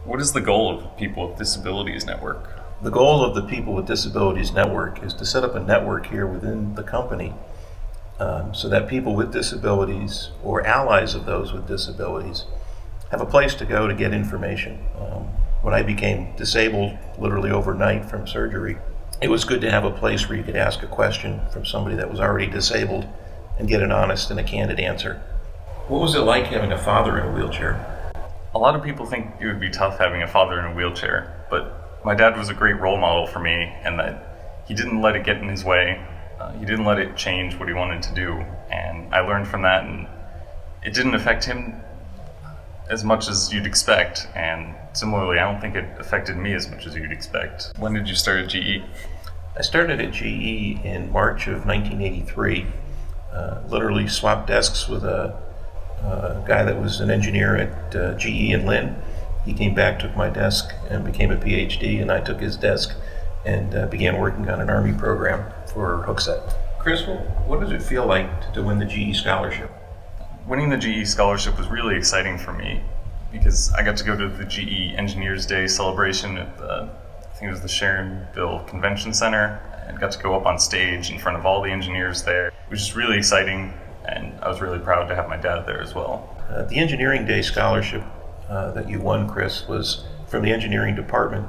What is the goal of the People with Disabilities Network? The goal of the People with Disabilities Network is to set up a network here within the company so that people with disabilities or allies of those with disabilities have a place to go to get information. When I became disabled literally overnight from surgery, it was good to have a place where you could ask a question from somebody that was already disabled and get an honest and a candid answer. What was it like having a father in a wheelchair? A lot of people think it would be tough having a father in a wheelchair, but my dad was a great role model for me, and that he didn't let it get in his way. He didn't let it change what he wanted to do, and I learned from that, and it didn't affect him as much as you'd expect, and similarly, I don't think it affected me as much as you'd expect. When did you start at GE? I started at GE in March of 1983. Literally swapped desks with a guy that was an engineer at GE in Lynn. He came back, took my desk, and became a PhD, and I took his desk and began working on an Army program for Hookset. Chris, what does it feel like to win the GE scholarship? Winning the GE scholarship was really exciting for me because I got to go to the GE Engineers Day celebration at I think it was the Sharonville Convention Center, and got to go up on stage in front of all the engineers there. It was just really exciting, and I was really proud to have my dad there as well. The Engineering Day scholarship that you won, Chris, was from the engineering department.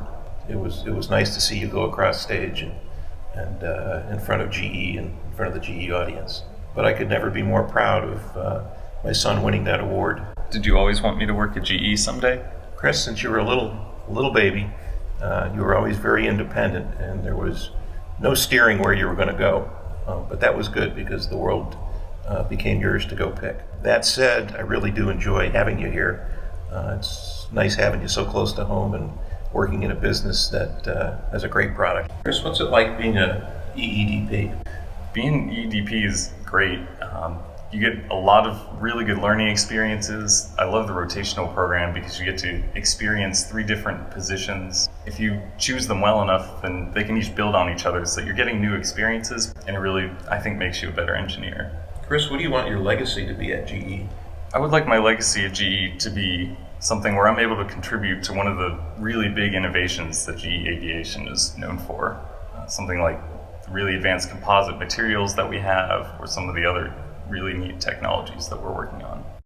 It was nice to see you go across stage and in front of GE and in front of the GE audience. But I could never be more proud of my son winning that award. Did you always want me to work at GE someday? Chris, since you were a little baby, you were always very independent, and there was no steering where you were going to go. But that was good because the world became yours to go pick. That said, I really do enjoy having you here. It's nice having you so close to home and working in a business that has a great product. Chris, what's it like being an EEDP? Being an EEDP is great. You get a lot of really good learning experiences. I love the rotational program because you get to experience 3 different positions. If you choose them well enough, then they can each build on each other, so you're getting new experiences, and it really, I think, makes you a better engineer. Chris, what do you want your legacy to be at GE? I would like my legacy at GE to be something where I'm able to contribute to one of the really big innovations that GE Aviation is known for. Something like the really advanced composite materials that we have, or some of the other really neat technologies that we're working on.